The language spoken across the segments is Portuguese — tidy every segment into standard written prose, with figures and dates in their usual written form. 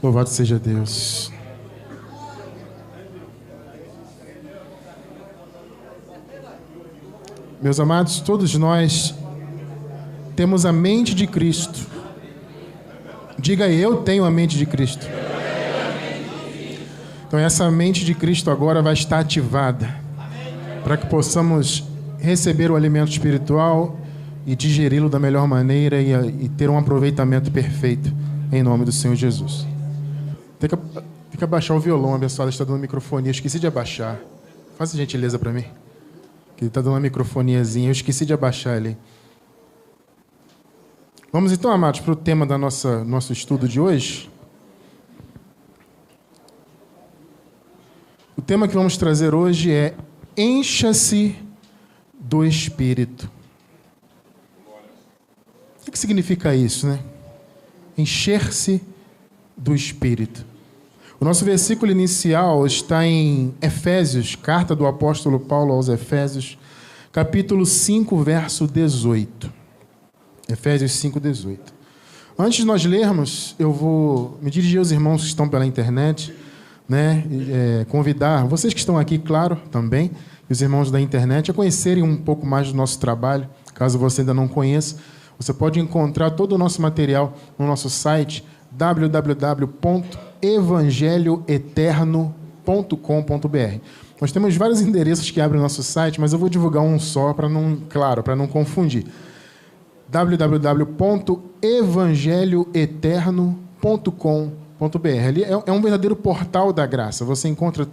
Louvado seja Deus. Meus amados, todos nós temos a mente de Cristo. Diga, eu tenho a mente de Cristo. Então essa mente de Cristo agora vai estar ativada para que possamos receber o alimento espiritual e digeri-lo da melhor maneira e ter um aproveitamento perfeito em nome do Senhor Jesus. Tem que abaixar o violão, abençoado, está dando microfonia. Eu esqueci de abaixar. Faça gentileza para mim. Que ele está dando uma microfoniazinha. Eu esqueci de abaixar ele. Vamos então, amados, para o tema da nosso estudo de hoje. O tema que vamos trazer hoje é encha-se do Espírito. O que significa isso, né? Encher-se do Espírito. O nosso versículo inicial está em Efésios, carta do apóstolo Paulo aos Efésios, capítulo 5, verso 18. Efésios 5, 18. Antes de nós lermos, eu vou me dirigir aos irmãos que estão pela internet, né? Convidar vocês que estão aqui, claro, também, e os irmãos da internet, a conhecerem um pouco mais do nosso trabalho. Caso você ainda não conheça, você pode encontrar todo o nosso material no nosso site www.evangelioeterno.com.br. Nós temos vários endereços que abrem o nosso site, mas eu vou divulgar um só para não confundir. www.evangelioeterno.com.br. Ali é um verdadeiro portal da graça. Você encontra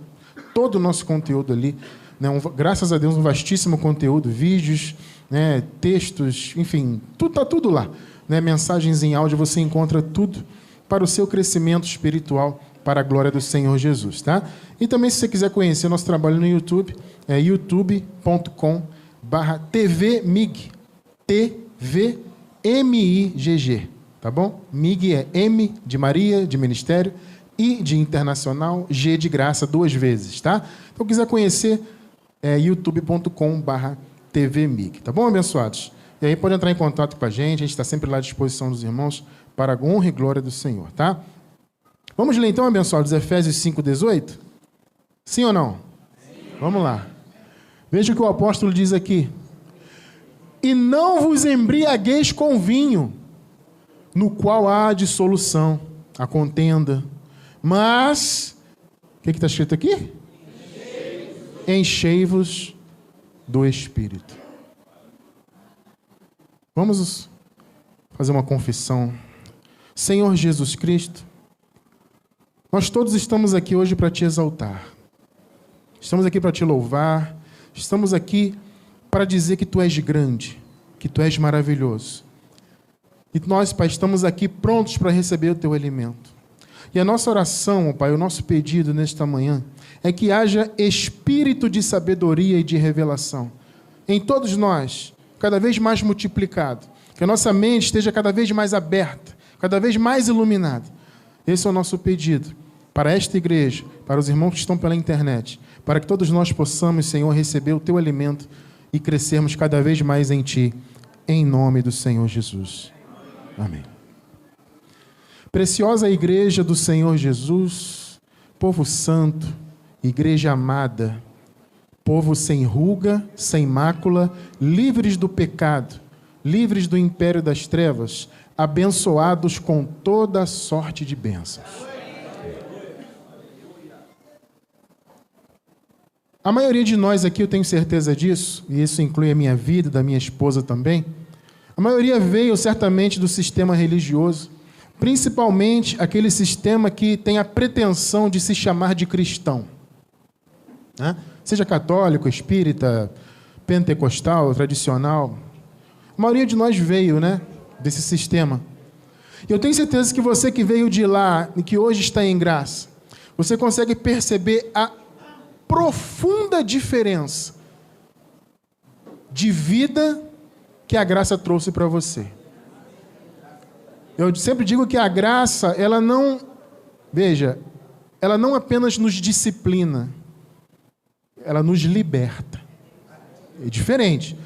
todo o nosso conteúdo ali, né? Graças a Deus, um vastíssimo conteúdo, vídeos, né? Textos, enfim, está tudo lá, né? Mensagens em áudio, você encontra tudo para o seu crescimento espiritual, para a glória do Senhor Jesus, tá? E também, se você quiser conhecer nosso trabalho no YouTube, é youtube.com/tvmig, TVMIGG, tá bom? MIG é M de Maria, de Ministério, I de Internacional, G de Graça, 2 vezes, tá? Então, se quiser conhecer, é youtube.com/tvmig, tá bom, abençoados? E aí pode entrar em contato com a gente está sempre lá à disposição dos irmãos, para a honra e glória do Senhor, tá? Vamos ler então, abençoados, Efésios 5, 18? Sim ou não? Sim. Vamos lá. Veja o que o apóstolo diz aqui. E não vos embriagueis com vinho, no qual há dissolução, a contenda. Mas, o que está escrito aqui? Enchei-vos do Espírito. Vamos fazer uma confissão. Senhor Jesus Cristo, nós todos estamos aqui hoje para te exaltar. Estamos aqui para te louvar. Estamos aqui para dizer que tu és grande, que tu és maravilhoso. E nós, Pai, estamos aqui prontos para receber o teu alimento. E a nossa oração, Pai, o nosso pedido nesta manhã, é que haja espírito de sabedoria e de revelação em todos nós, cada vez mais multiplicado. Que a nossa mente esteja cada vez mais aberta, cada vez mais iluminada. Esse é o nosso pedido para esta igreja, para os irmãos que estão pela internet, para que todos nós possamos, Senhor, receber o teu alimento e crescermos cada vez mais em ti, em nome do Senhor Jesus. Amém. Preciosa igreja do Senhor Jesus, povo santo, igreja amada, povo sem ruga, sem mácula, livres do pecado, livres do império das trevas, abençoados com toda sorte de bênçãos. A maioria de nós aqui, eu tenho certeza disso, e isso inclui a minha vida, da minha esposa também, a maioria veio certamente do sistema religioso, principalmente aquele sistema que tem a pretensão de se chamar de cristão, né? Seja católico, espírita, pentecostal, tradicional. A maioria de nós veio, né, desse sistema. E eu tenho certeza que você que veio de lá e que hoje está em graça, você consegue perceber a profunda diferença de vida que a graça trouxe para você. Eu sempre digo que a graça, ela não apenas nos disciplina, ela nos liberta. É diferente.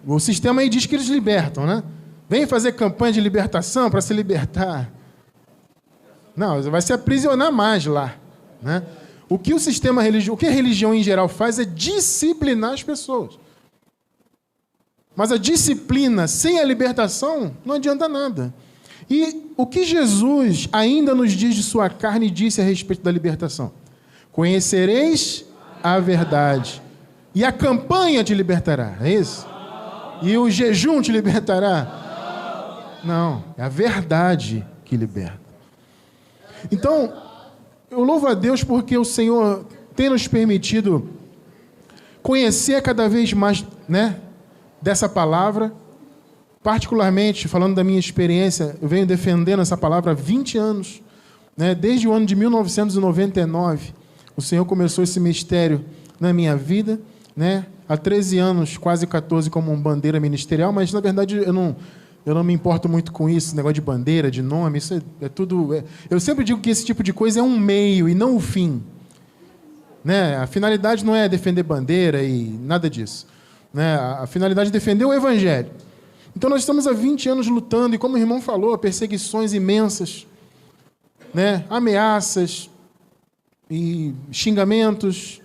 O sistema aí diz que eles libertam, né? Vem fazer campanha de libertação para se libertar. Não, vai se aprisionar mais lá, né? O que o sistema religioso, o que a religião em geral faz é disciplinar as pessoas. Mas a disciplina sem a libertação não adianta nada. E o que Jesus ainda nos diz de sua carne disse a respeito da libertação? Conhecereis a verdade, e a campanha te libertará, é isso? E o jejum te libertará? Não, é a verdade que liberta. Então, eu louvo a Deus porque o Senhor tem nos permitido conhecer cada vez mais, né, dessa palavra. Particularmente, falando da minha experiência, eu venho defendendo essa palavra há 20 anos, né? Desde o ano de 1999, o Senhor começou esse mistério na minha vida, né? Há 13 anos, quase 14, como bandeira ministerial, mas, na verdade, eu não me importo muito com isso, negócio de bandeira, de nome, isso é tudo... Eu sempre digo que esse tipo de coisa é um meio e não o fim, né? A finalidade não é defender bandeira e nada disso, né? A finalidade é defender o Evangelho. Então, nós estamos há 20 anos lutando, e como o irmão falou, perseguições imensas, né? Ameaças, e xingamentos,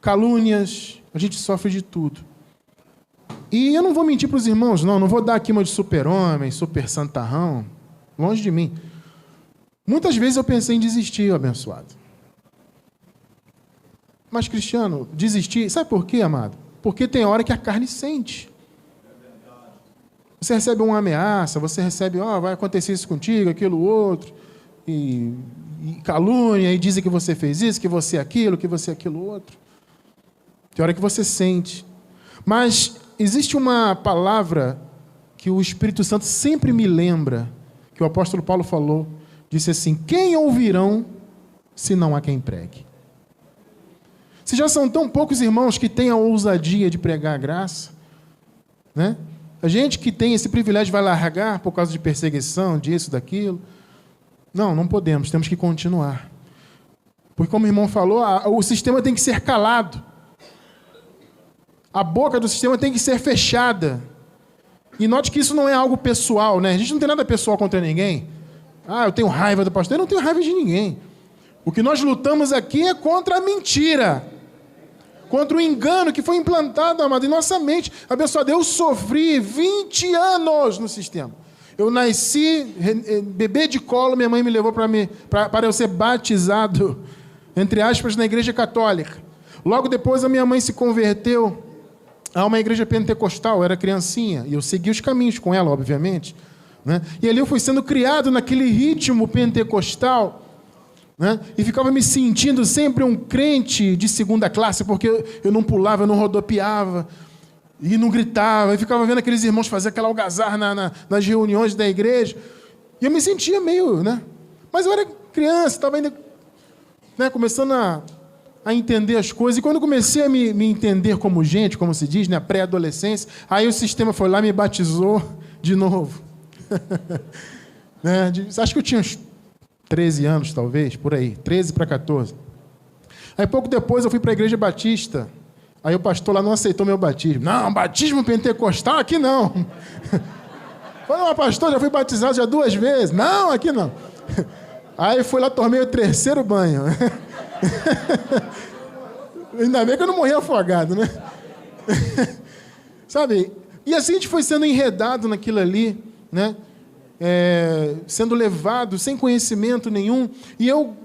calúnias, a gente sofre de tudo. E eu não vou mentir para os irmãos, não vou dar aqui uma de super-homem, super santarrão, longe de mim. Muitas vezes eu pensei em desistir, abençoado. Mas, Cristiano, desistir, sabe por quê, amado? Porque tem hora que a carne sente. Você recebe uma ameaça, você recebe, vai acontecer isso contigo, aquilo, outro, e calúnia, e dizem que você fez isso, que você é aquilo, que você é aquilo, outro. Tem hora que você sente. Mas existe uma palavra que o Espírito Santo sempre me lembra, que o apóstolo Paulo falou, disse assim: quem ouvirão, se não há quem pregue? Se já são tão poucos irmãos que têm a ousadia de pregar a graça, né? A gente que tem esse privilégio vai largar por causa de perseguição, disso, daquilo. Não podemos, temos que continuar. Porque, como o irmão falou, o sistema tem que ser calado. A boca do sistema tem que ser fechada. E note que isso não é algo pessoal, né? A gente não tem nada pessoal contra ninguém. Eu tenho raiva do pastor. Eu não tenho raiva de ninguém. O que nós lutamos aqui é contra a mentira. Contra o engano que foi implantado, amado, em nossa mente. Abençoado, eu sofri 20 anos no sistema. Eu nasci, bebê de colo, minha mãe me levou para eu ser batizado, entre aspas, na igreja católica. Logo depois a minha mãe se converteu a uma igreja pentecostal, eu era criancinha, e eu segui os caminhos com ela, obviamente, né? E ali eu fui sendo criado naquele ritmo pentecostal, né? E ficava me sentindo sempre um crente de segunda classe, porque eu não pulava, eu não rodopiava, e não gritava, e ficava vendo aqueles irmãos fazer aquela algazarra nas reuniões da igreja, e eu me sentia meio, né? Mas eu era criança, estava ainda, né, começando a entender as coisas, e quando eu comecei a me entender como gente, como se diz, né, pré-adolescência, aí o sistema foi lá e me batizou de novo. Né? Acho que eu tinha uns 13 anos, talvez, por aí, 13 para 14. Aí pouco depois eu fui para a igreja batista, aí o pastor lá não aceitou meu batismo. Não, batismo pentecostal aqui não. Falei, pastor, já fui batizado já 2 vezes. Não, aqui não. Aí fui lá, tomei o 3º banho. Ainda bem que eu não morri afogado, né? Sabe? E assim a gente foi sendo enredado naquilo ali, né? Sendo levado sem conhecimento nenhum. E eu,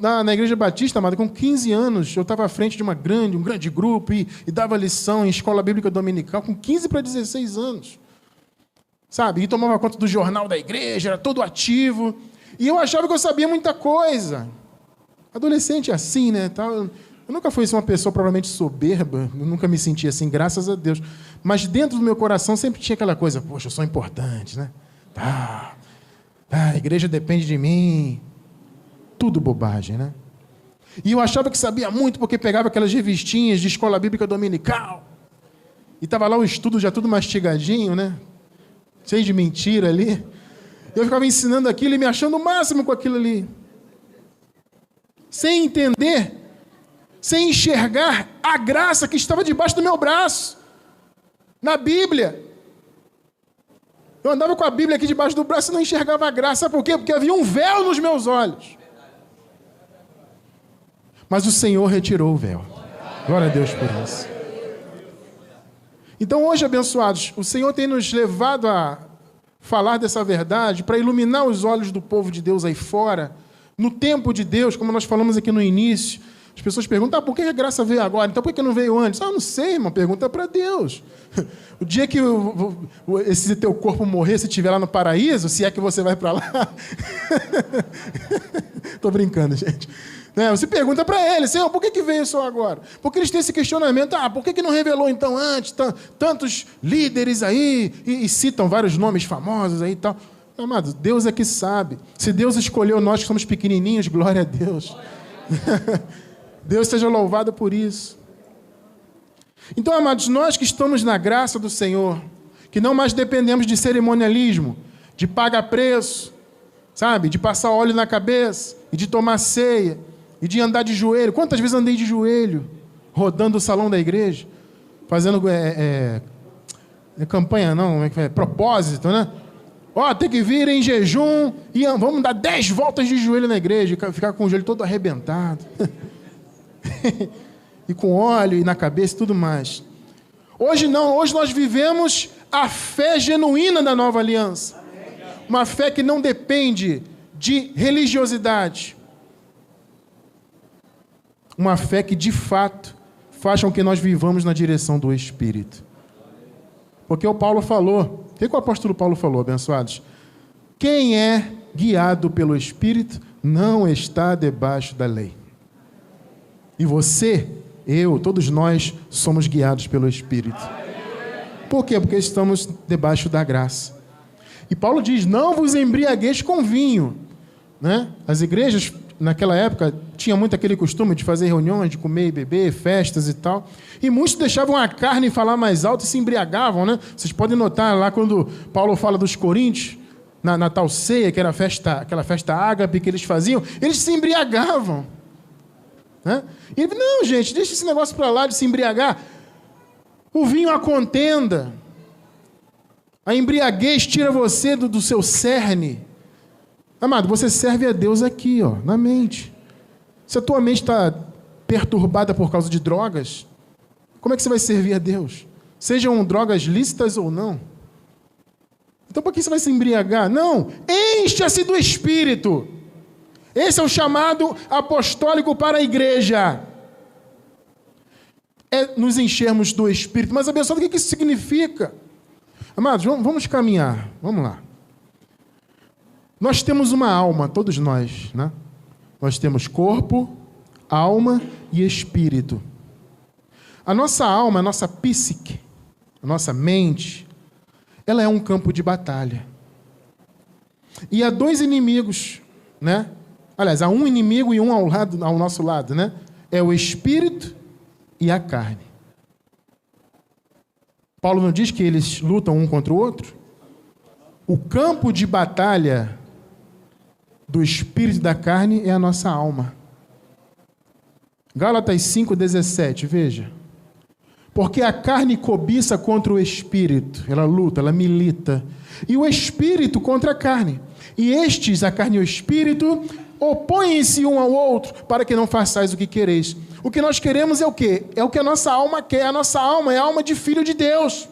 na igreja batista, amado, com 15 anos, eu estava à frente de um grande grupo e dava lição em escola bíblica dominical, com 15 para 16 anos. Sabe? E tomava conta do jornal da igreja, era todo ativo. E eu achava que eu sabia muita coisa. Adolescente é assim, né? Eu nunca fui uma pessoa provavelmente soberba, eu nunca me senti assim, graças a Deus. Mas dentro do meu coração sempre tinha aquela coisa, poxa, eu sou importante, né? A igreja depende de mim. Tudo bobagem, né? E eu achava que sabia muito porque pegava aquelas revistinhas de escola bíblica dominical e estava lá o estudo já tudo mastigadinho, né? Cheio de mentira ali. Eu ficava ensinando aquilo e me achando o máximo com aquilo ali. Sem entender, sem enxergar a graça que estava debaixo do meu braço, na Bíblia. Eu andava com a Bíblia aqui debaixo do braço e não enxergava a graça. Sabe por quê? Porque havia um véu nos meus olhos. Mas o Senhor retirou o véu. Glória a Deus por isso. Então hoje, abençoados, o Senhor tem nos levado a falar dessa verdade para iluminar os olhos do povo de Deus aí fora, no tempo de Deus, como nós falamos aqui no início. As pessoas perguntam, por que a graça veio agora? Então por que não veio antes? Não sei, irmão, pergunta para Deus. O dia que esse teu corpo morrer, se estiver lá no paraíso, se é que você vai para lá... Estou brincando, gente. Você pergunta para ele, Senhor, por que veio só agora? Porque eles têm esse questionamento, por que não revelou então antes? Tantos líderes aí, e citam vários nomes famosos aí e tal. Amado, Deus é que sabe. Se Deus escolheu nós que somos pequenininhos, glória a Deus. Deus seja louvado por isso. Então, amados, nós que estamos na graça do Senhor, que não mais dependemos de cerimonialismo, de pagar preço, sabe? De passar óleo na cabeça, e de tomar ceia, e de andar de joelho. Quantas vezes andei de joelho, rodando o salão da igreja, fazendo campanha, não, propósito, né? Tem que vir em jejum, e vamos dar 10 voltas de joelho na igreja, e ficar com o joelho todo arrebentado. E com óleo e na cabeça e tudo mais. Hoje não, hoje nós vivemos a fé genuína da nova aliança. Uma fé que não depende de religiosidade. Uma fé que de fato faz com que nós vivamos na direção do Espírito. Porque o Paulo falou, o que o apóstolo Paulo falou, abençoados? Quem é guiado pelo Espírito não está debaixo da lei. E você, eu, todos nós somos guiados pelo Espírito. Por quê? Porque estamos debaixo da graça. E Paulo diz, não vos embriagueis com vinho. Né? As igrejas, naquela época, tinham muito aquele costume de fazer reuniões, de comer e beber, festas e tal. E muitos deixavam a carne falar mais alto e se embriagavam. Né? Vocês podem notar lá quando Paulo fala dos coríntios, na tal ceia, que era aquela festa ágape que eles faziam, eles se embriagavam. Né? E ele, não, gente, deixa esse negócio para lá de se embriagar. O vinho a contenda. A embriaguez tira você do seu cerne. Amado, você serve a Deus aqui, na mente. Se a tua mente está perturbada por causa de drogas, como é que você vai servir a Deus? Sejam drogas lícitas ou não. Então por que você vai se embriagar? Não, encha-se do Espírito. Esse é o chamado apostólico para a igreja. É nos enchermos do Espírito. Mas, abençoado, o que isso significa? Amados, vamos caminhar. Vamos lá. Nós temos uma alma, todos nós, né? Nós temos corpo, alma e espírito. A nossa alma, a nossa psique, a nossa mente, ela é um campo de batalha. E há dois inimigos, né? Aliás, há um inimigo e um ao nosso lado, né? É o espírito e a carne. Paulo não diz que eles lutam um contra o outro? O campo de batalha do espírito e da carne é a nossa alma. Gálatas 5,17, veja. Porque a carne cobiça contra o espírito, ela luta, ela milita. E o espírito contra a carne. E estes, a carne e o espírito, opõem-se um ao outro, para que não façais o que quereis. O que nós queremos é o quê? É o que a nossa alma quer. A nossa alma é a alma de filho de Deus.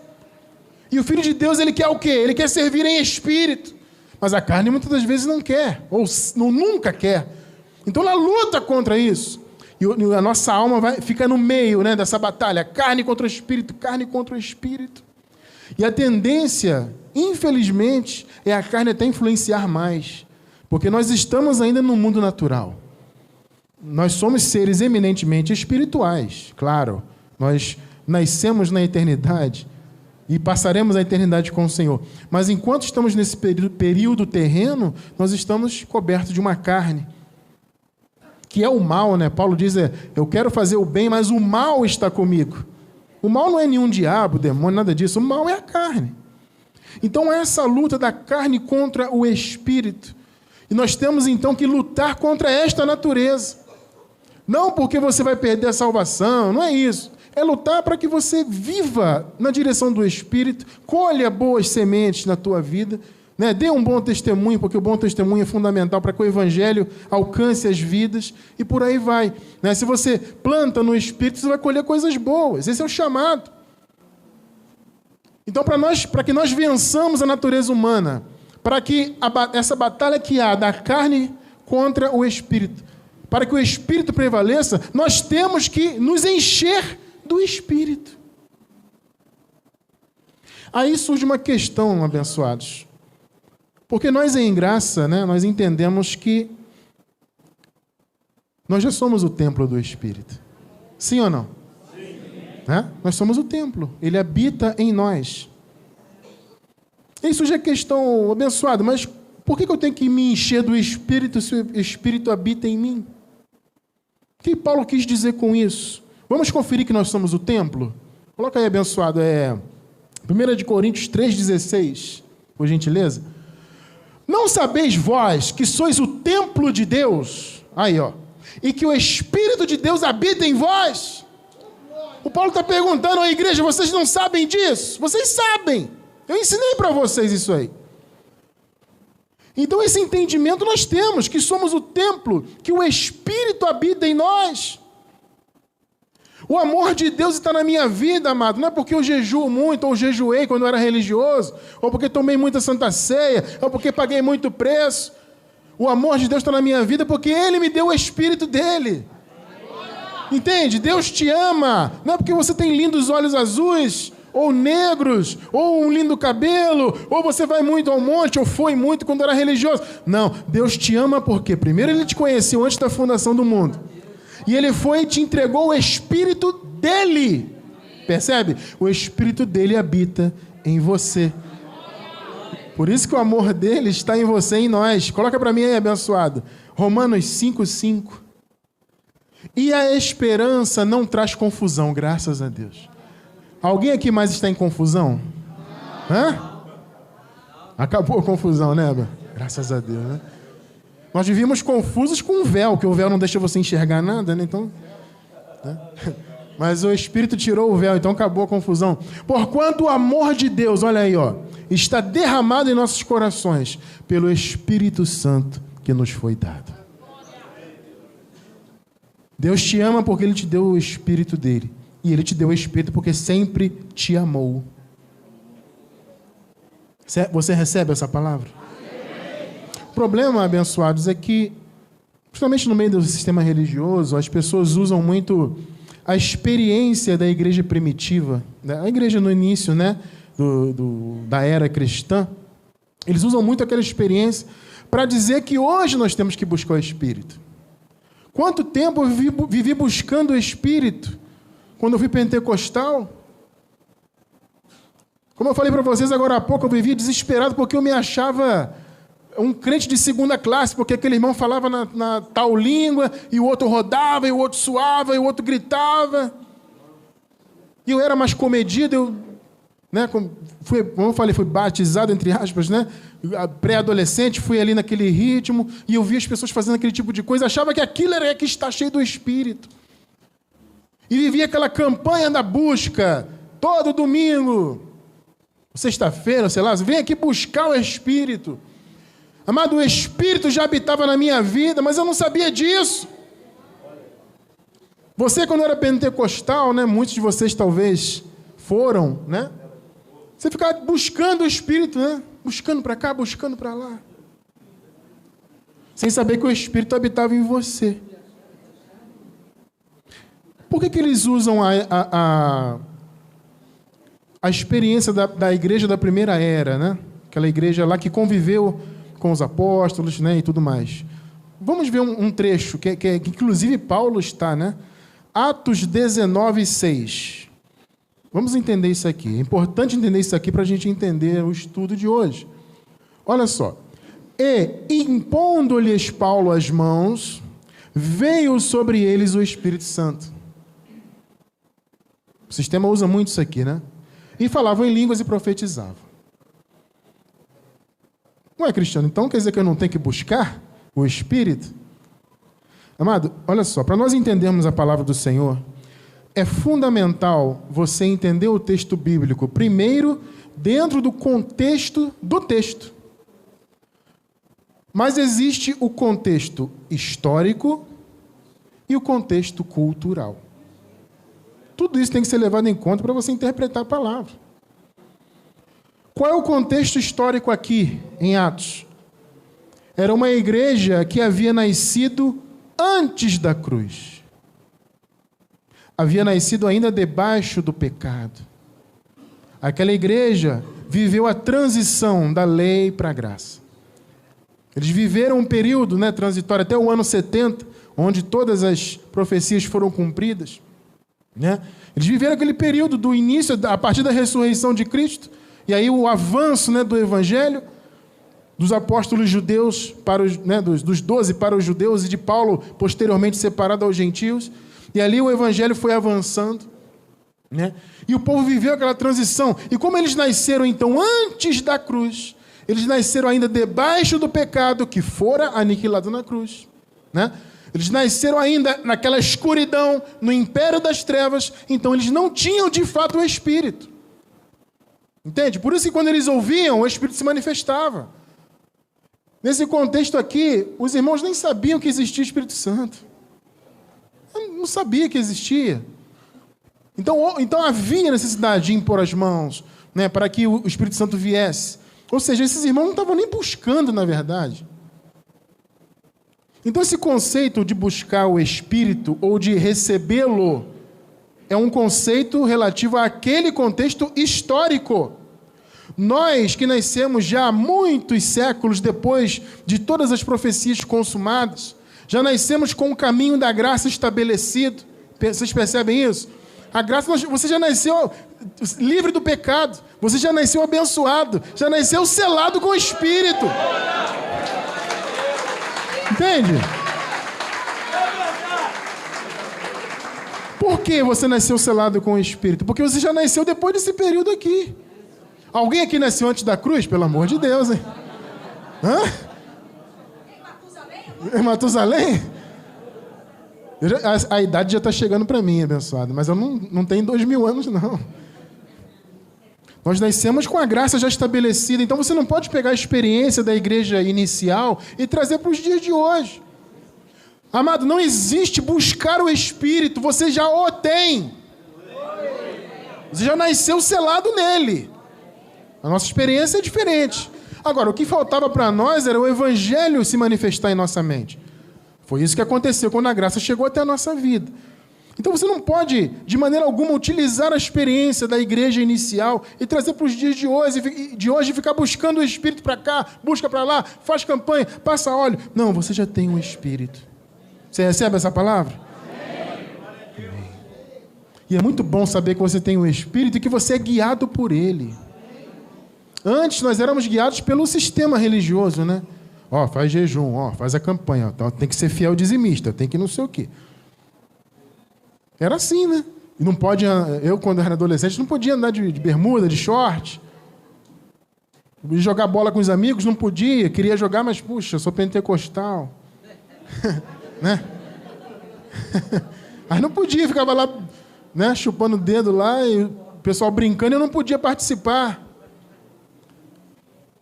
E o filho de Deus, ele quer o quê? Ele quer servir em espírito. Mas a carne muitas das vezes não quer, ou nunca quer. Então ela luta contra isso. E a nossa alma fica no meio, né, dessa batalha. Carne contra o espírito, carne contra o espírito. E a tendência, infelizmente, é a carne até influenciar mais. Porque nós estamos ainda no mundo natural. Nós somos seres eminentemente espirituais, claro. Nós nascemos na eternidade e passaremos a eternidade com o Senhor. Mas enquanto estamos nesse período terreno, nós estamos cobertos de uma carne, que é o mal, né? Paulo diz, eu quero fazer o bem, mas o mal está comigo. O mal não é nenhum diabo, demônio, nada disso. O mal é a carne. Então, essa luta da carne contra o espírito. E nós temos, então, que lutar contra esta natureza. Não porque você vai perder a salvação, não é isso. É lutar para que você viva na direção do Espírito, colha boas sementes na tua vida, né? Dê um bom testemunho, porque o bom testemunho é fundamental para que o evangelho alcance as vidas e por aí vai, né? Se você planta no Espírito, você vai colher coisas boas. Esse é o chamado. Então, para que nós vençamos a natureza humana, para que essa batalha que há da carne contra o Espírito, para que o Espírito prevaleça, nós temos que nos encher do Espírito. Aí surge uma questão, abençoados. Porque nós em graça, né, nós entendemos que nós já somos o templo do Espírito. Sim ou não? Sim. Né? Nós somos o templo. Ele habita em nós. E surge a questão, abençoado, mas por que eu tenho que me encher do Espírito se o Espírito habita em mim? O que Paulo quis dizer com isso? Vamos conferir que nós somos o templo? Coloca aí, abençoado, 1 Coríntios 3,16, por gentileza. Não sabeis vós que sois o templo de Deus? Aí, ó. E que o Espírito de Deus habita em vós? O Paulo está perguntando à igreja, vocês não sabem disso? Vocês sabem. Eu ensinei para vocês isso aí. Então esse entendimento nós temos, que somos o templo, que o Espírito habita em nós. O amor de Deus está na minha vida, amado. Não é porque eu jejuo muito, ou jejuei quando eu era religioso, ou porque tomei muita Santa Ceia, ou porque paguei muito preço. O amor de Deus está na minha vida porque Ele me deu o Espírito dele. Entende? Deus te ama. Não é porque você tem lindos olhos azuis, ou negros, ou um lindo cabelo, ou você vai muito ao monte, ou foi muito quando era religioso. Não, Deus te ama porque primeiro Ele te conheceu antes da fundação do mundo. E Ele foi e te entregou o Espírito dele. Percebe? O Espírito dele habita em você. Por isso que o amor dele está em você e em nós. Coloca para mim aí, abençoado. Romanos 5,5. E a esperança não traz confusão, graças a Deus. Alguém aqui mais está em confusão? Hã? Acabou a confusão, né, Eba? Graças a Deus, né? Nós vivíamos confusos com o véu, que o véu não deixa você enxergar nada, né? Então, né? Mas o Espírito tirou o véu, então acabou a confusão. Porquanto o amor de Deus, olha aí, ó, está derramado em nossos corações pelo Espírito Santo que nos foi dado. Deus te ama porque Ele te deu o Espírito dele. E Ele te deu o Espírito porque sempre te amou. Você recebe essa palavra? O problema, abençoados, é que, principalmente no meio do sistema religioso, as pessoas usam muito a experiência da igreja primitiva, a igreja no início, né, da era cristã. Eles usam muito aquela experiência para dizer que hoje nós temos que buscar o Espírito. Quanto tempo eu vivi buscando o Espírito quando eu fui pentecostal? Como eu falei para vocês agora há pouco, eu vivia desesperado porque eu me achava um crente de segunda classe, porque aquele irmão falava na tal língua, e o outro rodava, e o outro suava, e o outro gritava. E eu era mais comedido, eu, né, como eu falei, fui batizado, entre aspas, né, pré-adolescente, fui ali naquele ritmo, e eu via as pessoas fazendo aquele tipo de coisa, achava que aquilo era que está cheio do Espírito. E vivia aquela campanha da busca, todo domingo, sexta-feira, sei lá, vem aqui buscar o Espírito. Amado, o Espírito já habitava na minha vida, mas eu não sabia disso. Você, quando era pentecostal, né, muitos de vocês talvez foram, né? Você ficava buscando o Espírito, né? Buscando para cá, buscando para lá. Sem saber que o Espírito habitava em você. Por que eles usam a experiência da igreja da primeira era, né? Aquela igreja lá que conviveu com os apóstolos, né, e tudo mais. Vamos ver um trecho, que inclusive Paulo está, né? Atos 19:6. Vamos entender isso aqui. É importante entender isso aqui para a gente entender o estudo de hoje. Olha só. E, impondo-lhes Paulo as mãos, veio sobre eles o Espírito Santo. O sistema usa muito isso aqui, né? E falavam em línguas e profetizavam. Não é, Cristiano? Então quer dizer que eu não tenho que buscar o Espírito? Amado, olha só, para nós entendermos a palavra do Senhor, é fundamental você entender o texto bíblico, primeiro, dentro do contexto do texto. Mas existe o contexto histórico e o contexto cultural. Tudo isso tem que ser levado em conta para você interpretar a palavra. Qual é o contexto histórico aqui, em Atos? Era uma igreja que havia nascido antes da cruz. Havia nascido ainda debaixo do pecado. Aquela igreja viveu a transição da lei para a graça. Eles viveram um período, transitório até o ano 70, onde todas as profecias foram cumpridas. Eles viveram aquele período do início, a partir da ressurreição de Cristo, e aí o avanço do evangelho, dos apóstolos judeus, para os, dos 12 para os judeus, e de Paulo, posteriormente separado aos gentios. E ali o evangelho foi avançando. E o povo viveu aquela transição. E como eles nasceram, então, antes da cruz, eles nasceram ainda debaixo do pecado que fora aniquilado na cruz. Eles nasceram ainda naquela escuridão, no império das trevas. Então eles não tinham de fato o Espírito. Entende? Por isso que quando eles ouviam, o Espírito se manifestava. Nesse contexto aqui, os irmãos nem sabiam que existia o Espírito Santo. Eu não sabia que existia. Então havia necessidade de impor as mãos, para que o Espírito Santo viesse. Ou seja, esses irmãos não estavam nem buscando, na verdade. Então esse conceito de buscar o Espírito ou de recebê-lo é um conceito relativo àquele contexto histórico. Nós que nascemos já há muitos séculos depois de todas as profecias consumadas, já nascemos com o caminho da graça estabelecido. Vocês percebem isso? A graça, você já nasceu livre do pecado, você já nasceu abençoado, já nasceu selado com o Espírito. Entende? Por que você nasceu selado com o Espírito? Porque você já nasceu depois desse período aqui. Alguém aqui nasceu antes da cruz? Pelo amor de Deus, hein? Hã? Em Matusalém? A idade já está chegando para mim, abençoado. Mas eu não tenho 2000 anos, não. Nós nascemos com a graça já estabelecida. Então você não pode pegar a experiência da igreja inicial e trazer para os dias de hoje. Amado, não existe buscar o Espírito. Você já o tem. Você já nasceu selado nele. A nossa experiência é diferente. Agora, o que faltava para nós era o Evangelho se manifestar em nossa mente. Foi isso que aconteceu quando a graça chegou até a nossa vida. Então você não pode, de maneira alguma, utilizar a experiência da igreja inicial e trazer para os dias de hoje ficar buscando o Espírito para cá, busca para lá, faz campanha, passa óleo. Não, você já tem o Espírito. Você recebe essa palavra? Amém. E é muito bom saber que você tem o Espírito e que você é guiado por Ele. Antes nós éramos guiados pelo sistema religioso, faz jejum, faz a campanha, tem que ser fiel dizimista, tem que não sei o quê. Era assim, E não pode, eu quando era adolescente não podia andar de bermuda, de short. Jogar bola com os amigos não podia, queria jogar, mas puxa, eu sou pentecostal. Mas não podia, ficava lá, chupando o dedo lá, e o pessoal brincando, e eu não podia participar.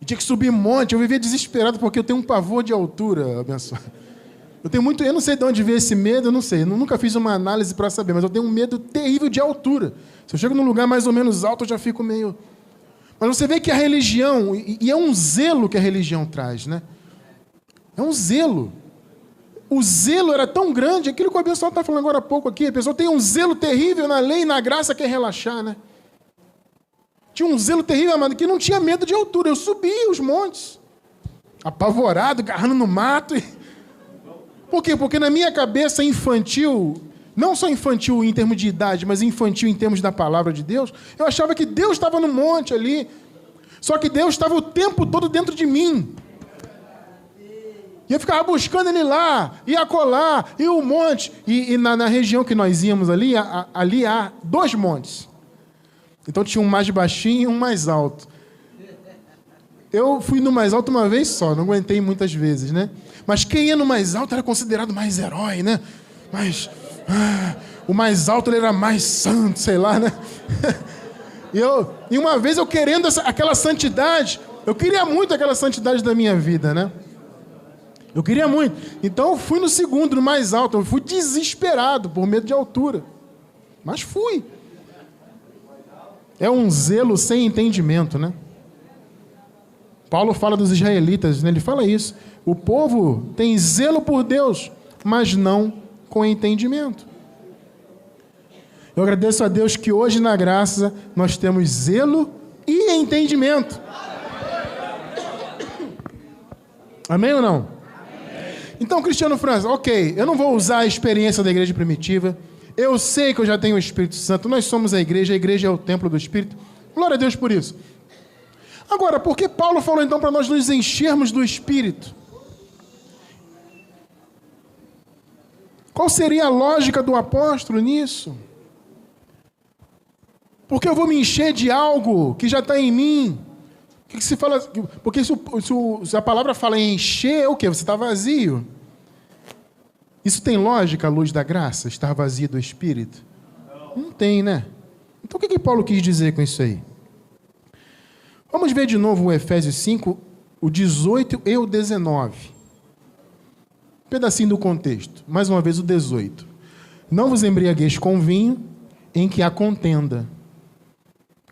E tinha que subir monte, eu vivia desesperado porque eu tenho um pavor de altura, abençoado. Eu não sei de onde veio esse medo, eu não sei, eu nunca fiz uma análise para saber, mas eu tenho um medo terrível de altura. Se eu chego num lugar mais ou menos alto, eu já fico meio... Mas você vê que a religião, e é um zelo que a religião traz, É um zelo. O zelo era tão grande, aquilo que o abençoado está falando agora há pouco aqui, a pessoa tem um zelo terrível na lei e na graça, quer relaxar, Tinha um zelo terrível, amado, que não tinha medo de altura. Eu subia os montes, apavorado, agarrando no mato. Por quê? Porque na minha cabeça infantil, não só infantil em termos de idade, mas infantil em termos da palavra de Deus, eu achava que Deus estava no monte ali. Só que Deus estava o tempo todo dentro de mim. E eu ficava buscando Ele lá, e acolá, e o monte. E na região que nós íamos ali há 2 montes. Então tinha um mais baixinho e um mais alto. Eu fui no mais alto uma vez só, não aguentei muitas vezes, Mas quem ia no mais alto era considerado mais herói, Mas o mais alto ele era mais santo, sei lá, E uma vez eu querendo aquela santidade, eu queria muito aquela santidade da minha vida, Eu queria muito. Então eu fui no segundo, no mais alto. Eu fui desesperado por medo de altura. Mas fui. É um zelo sem entendimento, né? Paulo fala dos israelitas, né? Ele fala isso. O povo tem zelo por Deus, mas não com entendimento. Eu agradeço a Deus que hoje na graça nós temos zelo e entendimento. Amém ou não? Então, Cristiano França, ok, eu não vou usar a experiência da igreja primitiva. Eu sei que eu já tenho o Espírito Santo. Nós somos a igreja é o templo do Espírito. Glória a Deus por isso. Agora, por que Paulo falou então para nós nos enchermos do Espírito? Qual seria a lógica do apóstolo nisso? Porque eu vou me encher de algo que já está em mim. O que se fala? Porque se a palavra fala em encher, é o quê? Você está vazio. Isso tem lógica à luz da graça? Estar vazio do Espírito? Não tem, né? Então o que Paulo quis dizer com isso aí? Vamos ver de novo o Efésios 5, o 18 e o 19. Um pedacinho do contexto. Mais uma vez o 18. Não vos embriagueis com vinho em que há contenda.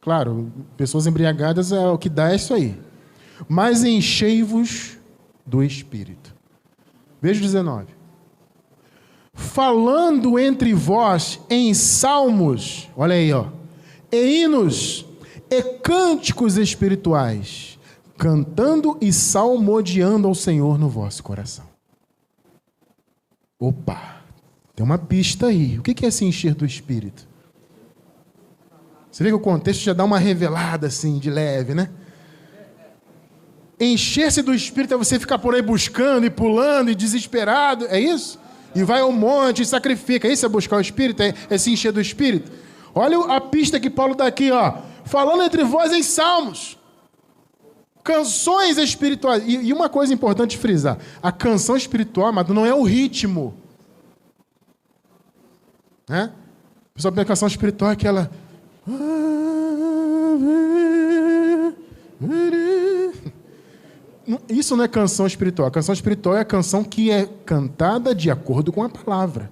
Claro, pessoas embriagadas, o que dá é isso aí. Mas enchei-vos do Espírito. Veja o 19. Falando entre vós em salmos, olha aí, ó, e hinos e cânticos espirituais, cantando e salmodiando ao Senhor no vosso coração. Opa, tem uma pista aí. O que é se encher do Espírito? Você vê que o contexto já dá uma revelada assim, de leve, né? Encher-se do Espírito é você ficar por aí buscando e pulando e desesperado, é isso? E vai ao monte e sacrifica. Isso é buscar o Espírito? É se encher do Espírito? Olha a pista que Paulo dá aqui, ó. Falando entre vós em salmos. Canções espirituais. E uma coisa importante frisar. A canção espiritual, amado, não é o ritmo. Né? O pessoal pensa que a canção espiritual é aquela... Isso não é canção espiritual. A canção espiritual é a canção que é cantada de acordo com a palavra.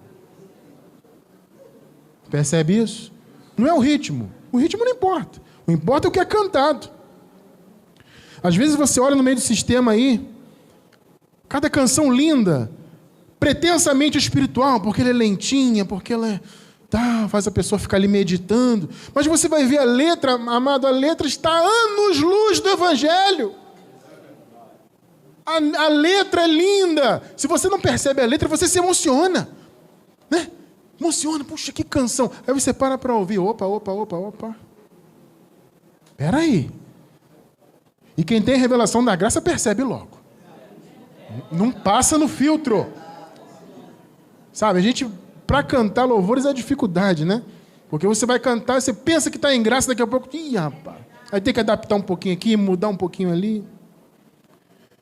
Percebe isso? Não é o ritmo. O ritmo não importa. O que importa é o que é cantado. Às vezes você olha no meio do sistema aí, cada canção linda, pretensamente espiritual, porque ela é lentinha, porque ela é... faz a pessoa ficar ali meditando. Mas você vai ver a letra, amado, a letra está anos-luz do Evangelho. A letra é linda. Se você não percebe a letra, você se emociona. Né? Emociona, puxa, que canção. Aí você para ouvir. Opa. Espera aí. E quem tem revelação da graça percebe logo. Não passa no filtro. Sabe, a gente... Para cantar louvores é dificuldade, né? Porque você vai cantar, você pensa que está em graça, daqui a pouco... Ih, rapaz. Aí tem que adaptar um pouquinho aqui, mudar um pouquinho ali.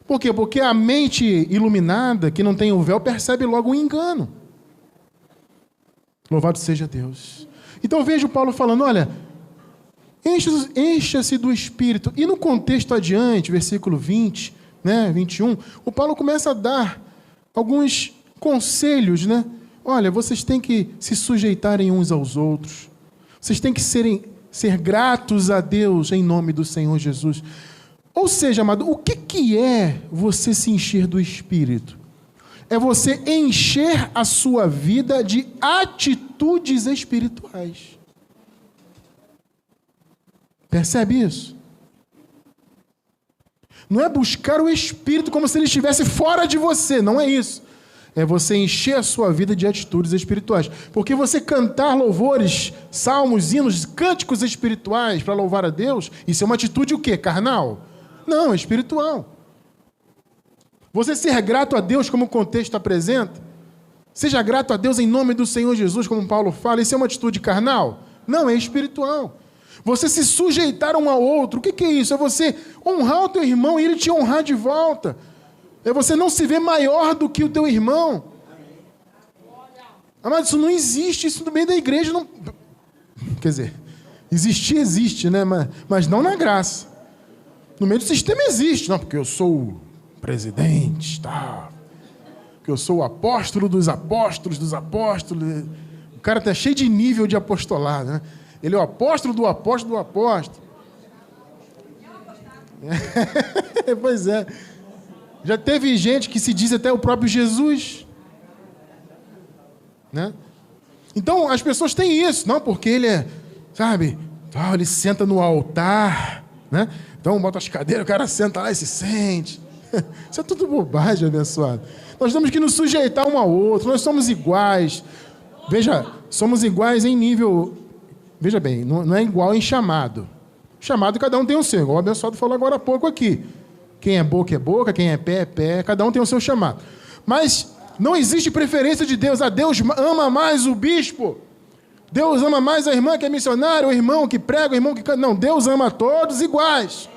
Por quê? Porque a mente iluminada, que não tem o véu, percebe logo o engano. Louvado seja Deus. Então veja o Paulo falando, olha... Encha-se do Espírito. E no contexto adiante, versículo 20, né, 21, o Paulo começa a dar alguns conselhos, né? Olha, vocês têm que se sujeitarem uns aos outros. Vocês têm que ser gratos a Deus em nome do Senhor Jesus. Ou seja, amado, o que é você se encher do Espírito? É você encher a sua vida de atitudes espirituais. Percebe isso? Não é buscar o Espírito como se ele estivesse fora de você, não é isso. É você encher a sua vida de atitudes espirituais. Porque você cantar louvores, salmos, hinos, cânticos espirituais para louvar a Deus, isso é uma atitude o quê? Carnal? Não, é espiritual. Você ser grato a Deus, como o contexto apresenta, seja grato a Deus em nome do Senhor Jesus, como Paulo fala, isso é uma atitude carnal? Não, é espiritual. Você se sujeitar um ao outro, o que é isso? É você honrar o teu irmão e ele te honrar de volta. É você não se ver maior do que o teu irmão. Mas isso não existe, isso no meio da igreja não... Quer dizer, existir existe, né? Mas não na graça. No meio do sistema existe, não, porque eu sou o presidente, tá? que eu sou o apóstolo dos apóstolos dos apóstolos. O cara está cheio de nível de apostolado, né? Ele é o apóstolo do apóstolo do apóstolo. Pois é. Já teve gente que se diz até o próprio Jesus, né? Então, as pessoas têm isso, não, porque ele é, sabe, ele senta no altar, né? Então, bota as cadeiras, o cara senta lá e se sente. Isso é tudo bobagem, abençoado. Nós temos que nos sujeitar um ao outro, nós somos iguais. Veja, somos iguais em nível... Veja bem, não é igual em chamado. Chamado, cada um tem o seu, igual o abençoado falou agora há pouco aqui. Quem é boca, quem é pé, cada um tem o seu chamado. Mas não existe preferência de Deus. Deus ama mais o bispo. Deus ama mais a irmã que é missionária, o irmão que prega, o irmão que canta. Não, Deus ama todos iguais.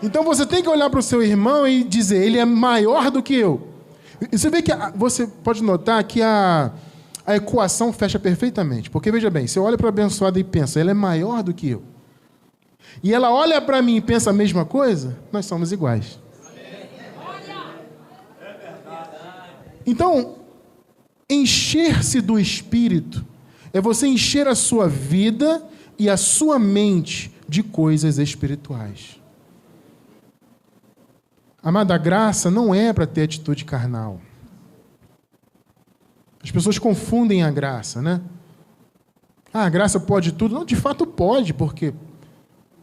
Então você tem que olhar para o seu irmão e dizer, ele é maior do que eu. E você vê que você pode notar que a equação fecha perfeitamente. Porque, veja bem, se eu olho para a abençoada e penso, ela é maior do que eu. E ela olha para mim e pensa a mesma coisa, nós somos iguais. Então, encher-se do Espírito é você encher a sua vida e a sua mente de coisas espirituais. Amada, a graça não é para ter atitude carnal. As pessoas confundem a graça, né? A graça pode tudo. Não, de fato pode, porque...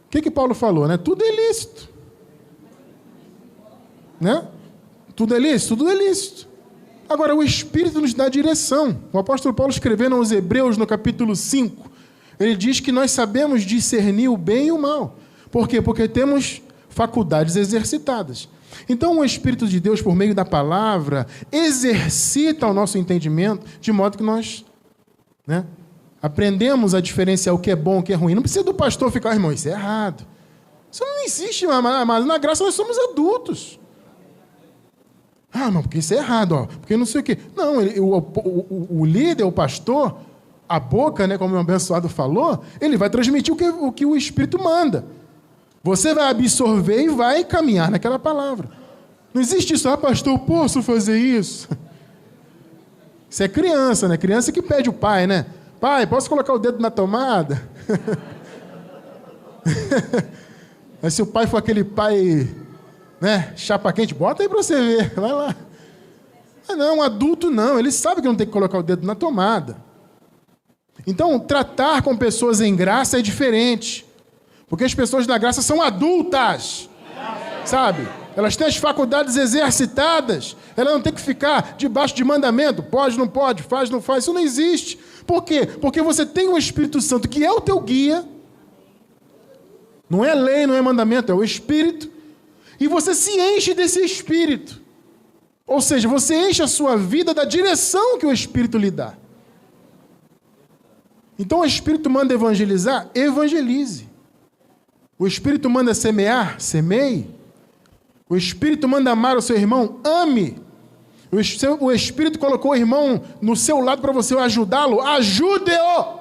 O que Paulo falou, né? Tudo é lícito. Né? Tudo é lícito? Tudo é lícito. Agora, o Espírito nos dá direção. O apóstolo Paulo escrevendo aos Hebreus, no capítulo 5, ele diz que nós sabemos discernir o bem e o mal. Por quê? Porque temos faculdades exercitadas. Então, o Espírito de Deus, por meio da palavra, exercita o nosso entendimento, de modo que nós, né, aprendemos a diferenciar o que é bom e o que é ruim. Não precisa do pastor ficar, irmão, isso é errado. Isso não existe, mas na graça nós somos adultos. Não, porque isso é errado, porque não sei o quê. Não, o líder, o pastor, a boca, né, como o abençoado falou, ele vai transmitir o que o Espírito manda. Você vai absorver e vai caminhar naquela palavra. Não existe isso, pastor, eu posso fazer isso? Isso é criança, né? Criança que pede o pai, né? Pai, posso colocar o dedo na tomada? Mas se o pai for aquele pai, né, chapa quente, bota aí para você ver, vai lá. Não, um adulto não, ele sabe que não tem que colocar o dedo na tomada. Então, tratar com pessoas em graça é diferente. Porque as pessoas da graça são adultas, sabe? Elas têm as faculdades exercitadas, elas não têm que ficar debaixo de mandamento, pode, não pode, faz, não faz, isso não existe. Por quê? Porque você tem o Espírito Santo, que é o teu guia, não é lei, não é mandamento, é o Espírito, e você se enche desse Espírito. Ou seja, você enche a sua vida da direção que o Espírito lhe dá. Então o Espírito manda evangelizar, evangelize. O Espírito manda semear, semeie. O Espírito manda amar o seu irmão, ame. O Espírito colocou o irmão no seu lado para você ajudá-lo, ajude-o.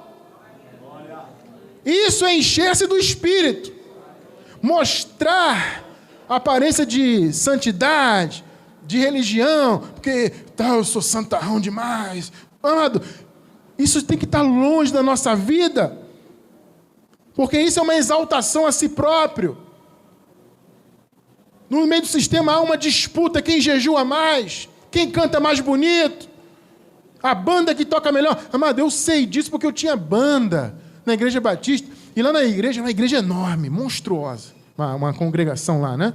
Isso é encher-se do Espírito. Mostrar a aparência de santidade, de religião, porque eu sou santarrão demais. Amado, isso tem que estar longe da nossa vida. Porque isso é uma exaltação a si próprio. No meio do sistema há uma disputa, quem jejua mais, quem canta mais bonito, a banda que toca melhor. Amado, eu sei disso porque eu tinha banda na igreja batista, e lá na igreja, uma igreja enorme, monstruosa, uma congregação lá, né?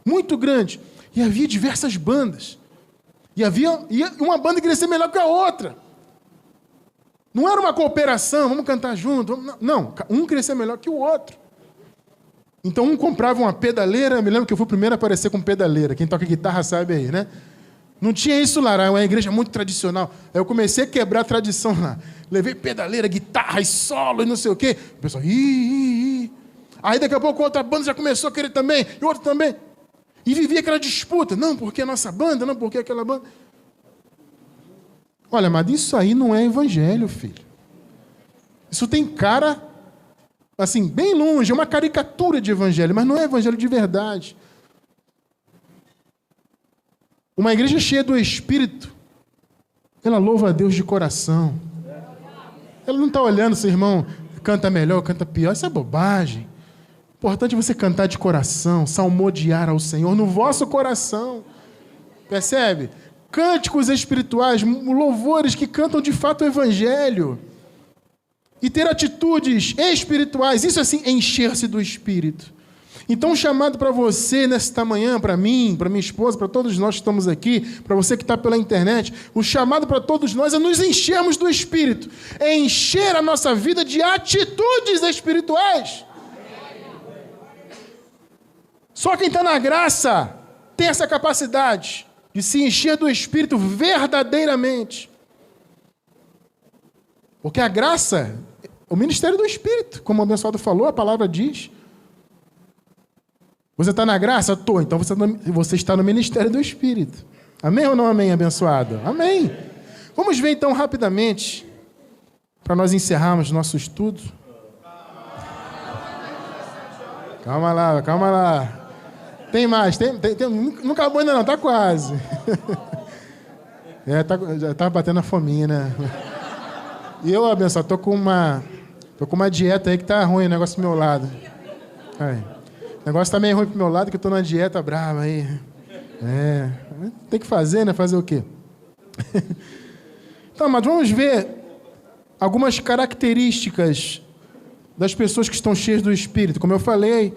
Muito grande, e havia diversas bandas, e uma banda que queria ser melhor que a outra. Não era uma cooperação, vamos cantar junto. Não, um queria ser melhor que o outro. Então um comprava uma pedaleira, eu me lembro que eu fui o primeiro a aparecer com pedaleira. Quem toca guitarra sabe aí, né? Não tinha isso lá, era uma igreja muito tradicional. Aí eu comecei a quebrar a tradição lá. Levei pedaleira, guitarra e solo e não sei o quê. O pessoal, ih. Aí daqui a pouco outra banda já começou a querer também, e outro também. E vivia aquela disputa. Não, porque a nossa banda, não, porque aquela banda. Olha, mas isso aí não é evangelho, filho. Isso tem cara, assim, bem longe, é uma caricatura de evangelho, mas não é evangelho de verdade. Uma igreja cheia do Espírito, ela louva a Deus de coração. Ela não está olhando se o irmão canta melhor, canta pior. Isso é bobagem. O importante é você cantar de coração, salmodiar ao Senhor no vosso coração. Percebe? Cânticos espirituais, louvores que cantam de fato o Evangelho. E ter atitudes espirituais, isso assim, encher-se do Espírito. Então, o chamado para você nesta manhã, para mim, para minha esposa, para todos nós que estamos aqui, para você que está pela internet, o chamado para todos nós é nos enchermos do Espírito. É encher a nossa vida de atitudes espirituais. Só quem está na graça tem essa capacidade de se encher do Espírito verdadeiramente. Porque a graça, o ministério do Espírito, como o abençoado falou, a palavra diz. Você está na graça? Estou. Então você está no ministério do Espírito. Amém ou não amém, abençoado? Amém. Vamos ver então rapidamente, para nós encerrarmos nosso estudo. Calma lá, calma lá. Tem mais, não acabou ainda não, está quase. Já está batendo a fominha, né? E eu, abençoado, estou com uma dieta aí que está ruim, o negócio do meu lado. Aí. O negócio tá meio ruim pro meu lado, que eu tô numa dieta brava aí. Tem que fazer, né? Fazer o quê? Então, mas vamos ver algumas características das pessoas que estão cheias do Espírito. Como eu falei,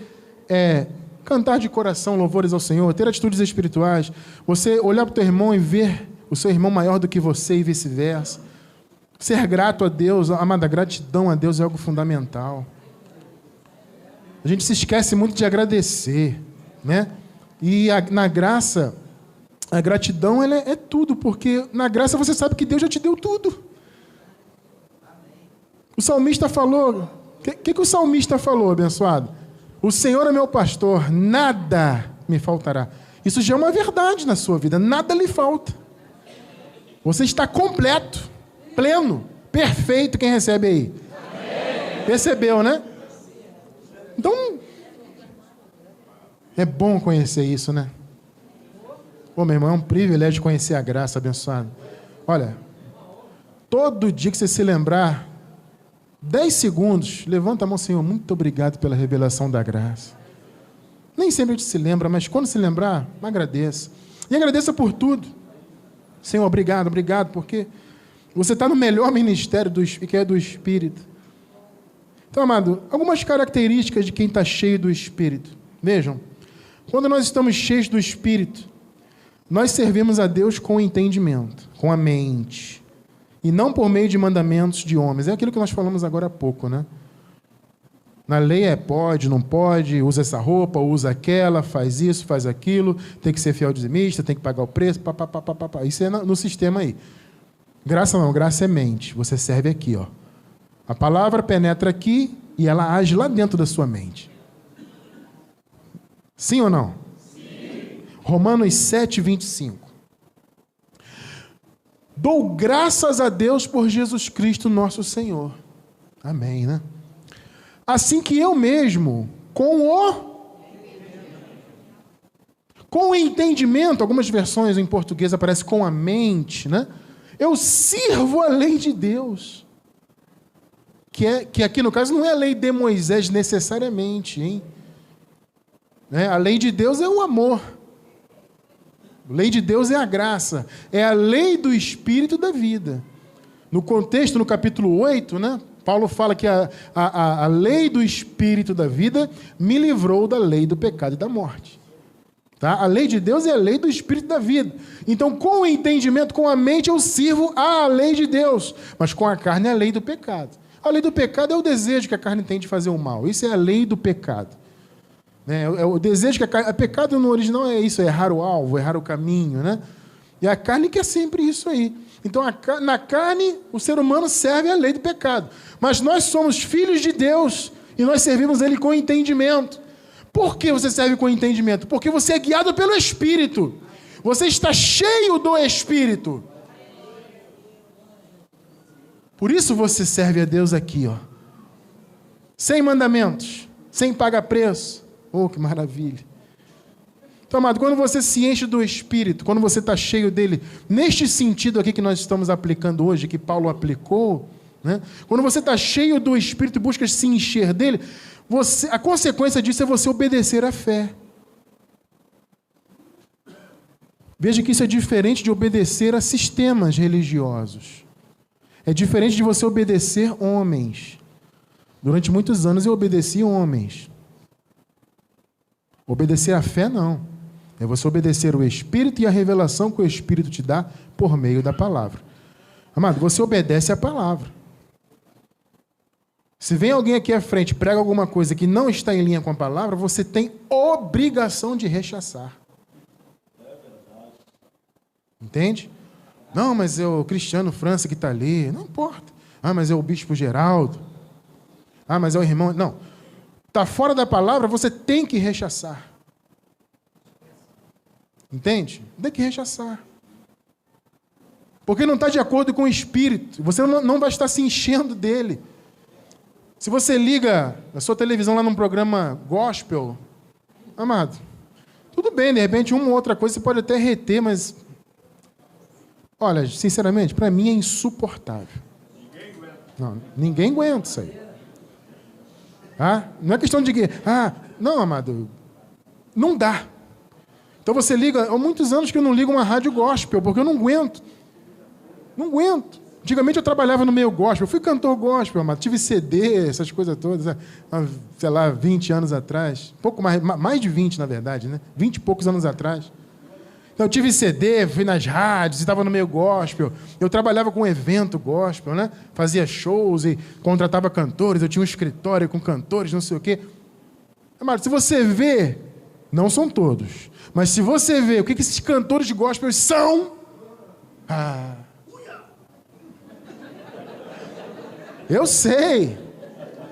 cantar de coração louvores ao Senhor, ter atitudes espirituais, você olhar pro teu irmão e ver o seu irmão maior do que você e vice-versa. Ser grato a Deus, amada, gratidão a Deus é algo fundamental. A gente se esquece muito de agradecer, né? E na graça, a gratidão ela é tudo, porque na graça você sabe que Deus já te deu tudo. O salmista falou, o que o salmista falou, abençoado? O Senhor é meu pastor, nada me faltará. Isso já é uma verdade na sua vida, nada lhe falta. Você está completo, pleno, perfeito. Quem recebe aí? Amém. Percebeu, né? Então, é bom conhecer isso, né? Pô, meu irmão, é um privilégio conhecer a graça, abençoado. Olha, todo dia que você se lembrar, 10 segundos, levanta a mão, Senhor, muito obrigado pela revelação da graça. Nem sempre a gente se lembra, mas quando se lembrar, agradeça. E agradeça por tudo. Senhor, obrigado, porque você está no melhor ministério que é do Espírito. Então, amado, algumas características de quem está cheio do Espírito. Vejam, quando nós estamos cheios do Espírito, nós servimos a Deus com o entendimento, com a mente, e não por meio de mandamentos de homens. É aquilo que nós falamos agora há pouco, né? Na lei pode, não pode, usa essa roupa, usa aquela, faz isso, faz aquilo, tem que ser fiel dizimista, tem que pagar o preço, papapá. Isso é no sistema aí. Graça não, graça é mente. Você serve aqui, ó. A palavra penetra aqui e ela age lá dentro da sua mente. Sim ou não? Sim. Romanos 7, 25. Dou graças a Deus por Jesus Cristo, nosso Senhor. Amém, né? Assim que eu mesmo, com o entendimento, algumas versões em português aparecem com a mente, né? Eu sirvo a lei de Deus. Que aqui no caso não é a lei de Moisés necessariamente, hein? A lei de Deus é o amor. A lei de Deus é a graça. É a lei do Espírito da vida. No contexto, no capítulo 8, né? Paulo fala que a lei do Espírito da vida me livrou da lei do pecado e da morte. Tá? A lei de Deus é a lei do Espírito da vida. Então, com o entendimento, com a mente, eu sirvo à lei de Deus. Mas com a carne é a lei do pecado. A lei do pecado é o desejo que a carne tem de fazer o mal. Isso é a lei do pecado. É o desejo que a carne... Pecado no original é isso, é errar o alvo, errar o caminho, né? E a carne quer sempre isso aí. Então, na carne, o ser humano serve à lei do pecado. Mas nós somos filhos de Deus e nós servimos Ele com entendimento. Por que você serve com entendimento? Porque você é guiado pelo Espírito. Você está cheio do Espírito. Por isso você serve a Deus aqui, ó. Sem mandamentos, sem pagar preço. Oh, que maravilha. Então, amado, quando você se enche do Espírito, quando você está cheio dele, neste sentido aqui que nós estamos aplicando hoje, que Paulo aplicou, né? Quando você está cheio do Espírito e busca se encher dele, a consequência disso é você obedecer à fé. Veja que isso é diferente de obedecer a sistemas religiosos. É diferente de você obedecer homens. Durante muitos anos eu obedeci homens. Obedecer à fé, não. É você obedecer o Espírito e a revelação que o Espírito te dá por meio da palavra. Amado, você obedece à palavra. Se vem alguém aqui à frente e prega alguma coisa que não está em linha com a palavra, você tem obrigação de rechaçar. Entende? Não, mas é o Cristiano França que está ali. Não importa. Ah, mas é o Bispo Geraldo. Ah, mas é o irmão... Não. Está fora da palavra, você tem que rechaçar. Entende? Tem que rechaçar. Porque não está de acordo com o Espírito. Você não vai estar se enchendo dele. Se você liga a sua televisão lá num programa gospel, amado, tudo bem, de repente uma ou outra coisa você pode até reter, mas... Olha, sinceramente, para mim é insuportável. Ninguém aguenta isso aí. Ah, não é questão de que... não, amado, não dá. Então você liga... Há muitos anos que eu não ligo uma rádio gospel, porque eu não aguento. Não aguento. Antigamente eu trabalhava no meio gospel, eu fui cantor gospel, amado, tive CD, essas coisas todas, sei lá, 20 anos atrás. Pouco mais de 20, na verdade, né? 20 e poucos anos atrás. Então, eu tive CD, fui nas rádios, estava no meio gospel. Eu trabalhava com evento gospel, né? Fazia shows e contratava cantores. Eu tinha um escritório com cantores, não sei o quê. Amado, se você vê, não são todos, mas se você vê o que esses cantores de gospel são... Eu sei,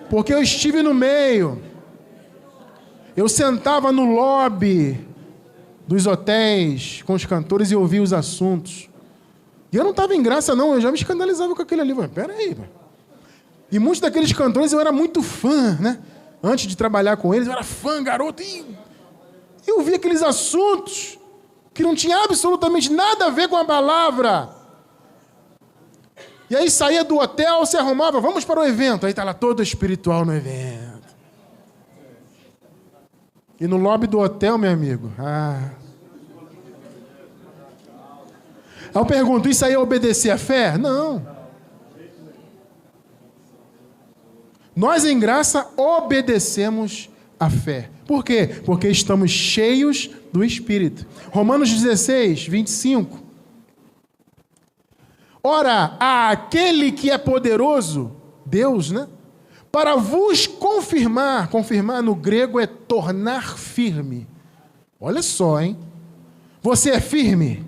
porque eu estive no meio. Eu sentava no lobby dos hotéis com os cantores e ouvia os assuntos. E eu não estava em graça, não. Eu já me escandalizava com aquele ali. Peraí. E muitos daqueles cantores eu era muito fã, né? Antes de trabalhar com eles, eu era fã, garoto. E eu via aqueles assuntos que não tinham absolutamente nada a ver com a palavra. E aí saía do hotel, se arrumava, vamos para o evento. Aí está lá todo espiritual no evento. E no lobby do hotel, meu amigo, Aí eu pergunto, isso aí é obedecer à fé? Não. Nós, em graça, obedecemos à fé. Por quê? Porque estamos cheios do Espírito. Romanos 16, 25. Ora, aquele que é poderoso, Deus, né? Para vos confirmar no grego é tornar firme. Olha só, hein? Você é firme?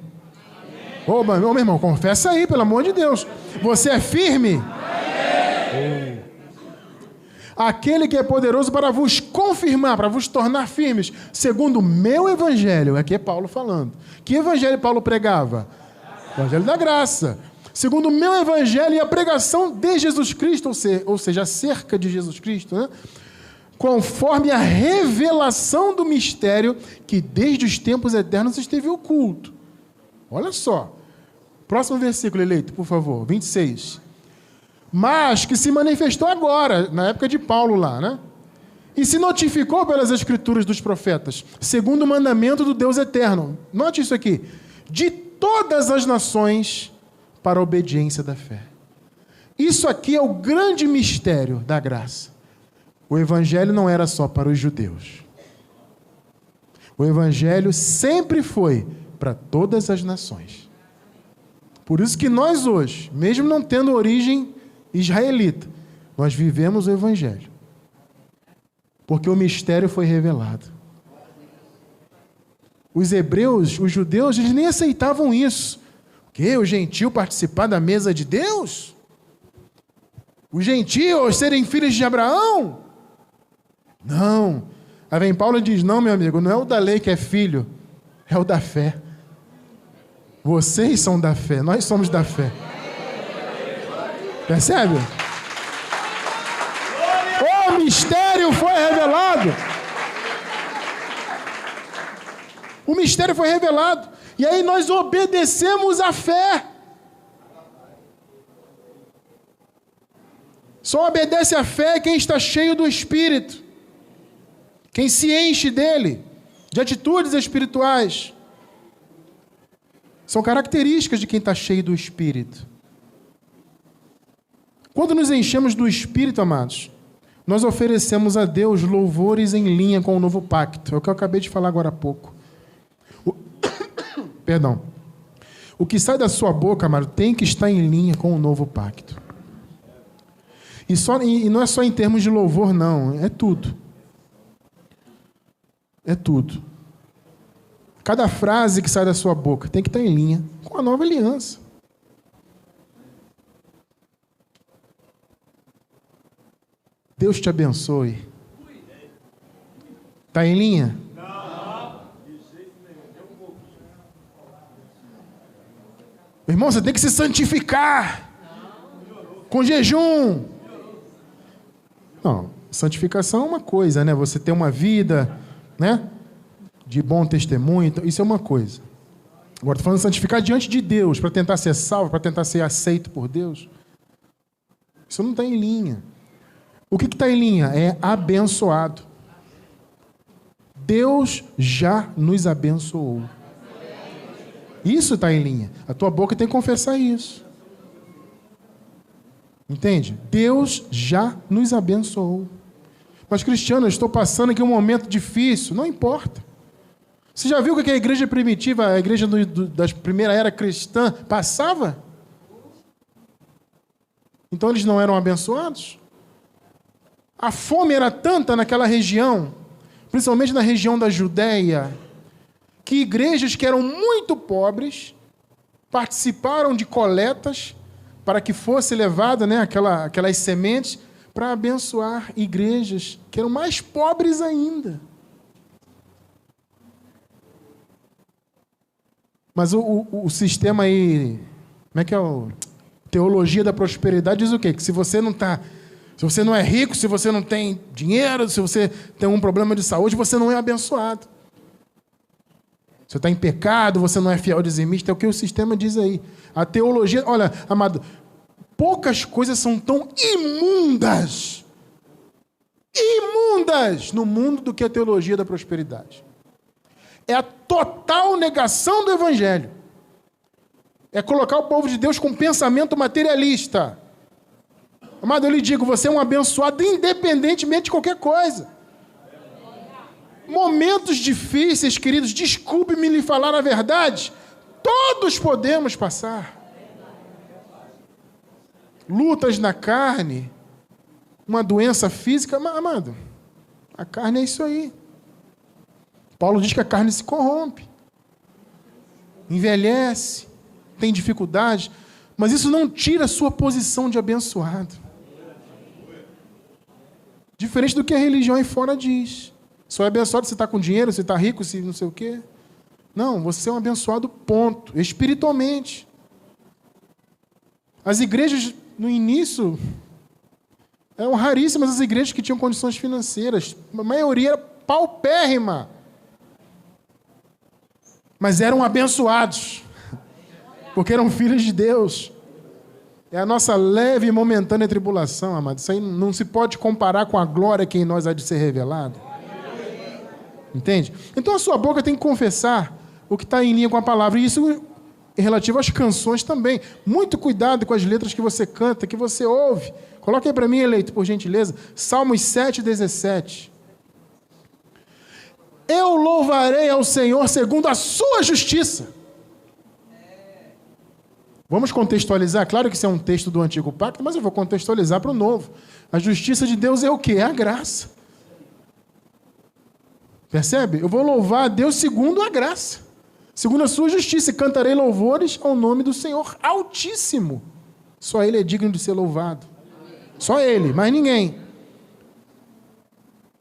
Ô, meu irmão, confessa aí, pelo amor de Deus. Você é firme? Aquele que é poderoso para vos confirmar, para vos tornar firmes, segundo o meu evangelho. Aqui é Paulo falando. Que evangelho Paulo pregava? O evangelho da graça. Segundo o meu evangelho e a pregação de Jesus Cristo, ou seja, acerca de Jesus Cristo, né? Conforme a revelação do mistério que desde os tempos eternos esteve oculto. Olha só. Próximo versículo, eleito, por favor, 26. Mas que se manifestou agora, na época de Paulo lá, né? E se notificou pelas escrituras dos profetas, segundo o mandamento do Deus eterno. Note isso aqui. De todas as nações... para a obediência da fé. Isso aqui é o grande mistério da graça. O evangelho não era só para os judeus. O evangelho sempre foi para todas as nações. Por isso que nós hoje, mesmo não tendo origem israelita, nós vivemos o evangelho. Porque o mistério foi revelado. Os hebreus, os judeus, eles nem aceitavam isso. Que o gentio participar da mesa de Deus? Os gentios serem filhos de Abraão? Não. Aí vem Paulo e diz, não, meu amigo, não é o da lei que é filho, é o da fé. Vocês são da fé, nós somos da fé. Percebe? O mistério foi revelado. O mistério foi revelado. E aí nós obedecemos à fé. Só obedece à fé quem está cheio do Espírito. Quem se enche dele, de atitudes espirituais. São características de quem está cheio do Espírito. Quando nos enchemos do Espírito, amados, nós oferecemos a Deus louvores em linha com o novo pacto. É o que eu acabei de falar agora há pouco. Perdão. O que sai da sua boca, amado, tem que estar em linha com o novo pacto. E não é só em termos de louvor, não. É tudo. É tudo. Cada frase que sai da sua boca tem que estar em linha com a nova aliança. Deus te abençoe. Está em linha? Não. Irmão, você tem que se santificar. Com jejum. Não, santificação é uma coisa, né? Você ter uma vida, né, de bom testemunho, então, isso é uma coisa. Agora, estou falando de santificar diante de Deus, para tentar ser salvo, para tentar ser aceito por Deus. Isso não está em linha. O que está em linha? É abençoado. Deus já nos abençoou. Isso está em linha. A tua boca tem que confessar isso. Entende? Deus já nos abençoou. Mas, Cristiano, eu estou passando aqui um momento difícil. Não importa. Você já viu o que a igreja primitiva, a igreja da primeira era cristã, passava? Então eles não eram abençoados? A fome era tanta naquela região, principalmente na região da Judéia, que igrejas que eram muito pobres participaram de coletas para que fosse levada, né, aquelas sementes para abençoar igrejas que eram mais pobres ainda. Mas o sistema aí, como é que é teologia da prosperidade diz o quê? Que se você não é rico, se você não tem dinheiro, se você tem um problema de saúde, você não é abençoado. Você está em pecado, você não é fiel dizimista, é o que o sistema diz aí. A teologia, olha, amado, poucas coisas são tão imundas no mundo do que a teologia da prosperidade. É a total negação do Evangelho. É colocar o povo de Deus com pensamento materialista. Amado, eu lhe digo, você é um abençoado independentemente de qualquer coisa. Momentos difíceis, queridos, desculpe-me lhe falar a verdade, todos podemos passar. Lutas na carne, uma doença física, amado, a carne é isso aí. Paulo diz que a carne se corrompe, envelhece, tem dificuldade, mas isso não tira a sua posição de abençoado. Diferente do que a religião aí fora diz. Só é abençoado se está com dinheiro, se está rico, se não sei o quê. Não, você é um abençoado, ponto. Espiritualmente. As igrejas, no início, eram raríssimas as igrejas que tinham condições financeiras. A maioria era paupérrima. Mas eram abençoados. Porque eram filhos de Deus. É a nossa leve e momentânea tribulação, amado. Isso aí não se pode comparar com a glória que em nós há de ser revelada. Entende? Então a sua boca tem que confessar o que está em linha com a palavra. E isso é relativo às canções também. Muito cuidado com as letras que você canta, que você ouve. Coloque aí para mim, eleito, por gentileza. Salmos 7:17. Eu louvarei ao Senhor segundo a sua justiça. Vamos contextualizar. Claro que isso é um texto do Antigo Pacto, mas eu vou contextualizar para o Novo. A justiça de Deus é o quê? É a graça. Percebe? Eu vou louvar a Deus segundo a graça, segundo a sua justiça, e cantarei louvores ao nome do Senhor Altíssimo. Só Ele é digno de ser louvado. Só Ele, mais ninguém.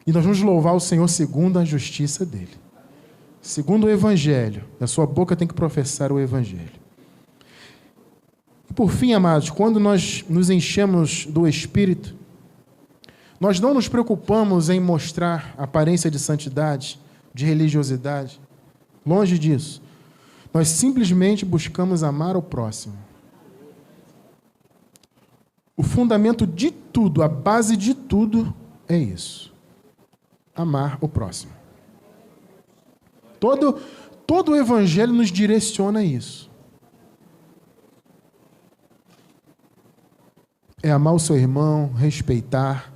E nós vamos louvar o Senhor segundo a justiça dEle. Segundo o Evangelho. A sua boca tem que professar o Evangelho. E por fim, amados, quando nós nos enchemos do Espírito, nós não nos preocupamos em mostrar aparência de santidade, de religiosidade. Longe disso. Nós simplesmente buscamos amar o próximo. O fundamento de tudo, a base de tudo é isso. Amar o próximo. Todo o Evangelho nos direciona a isso. É amar o seu irmão, respeitar,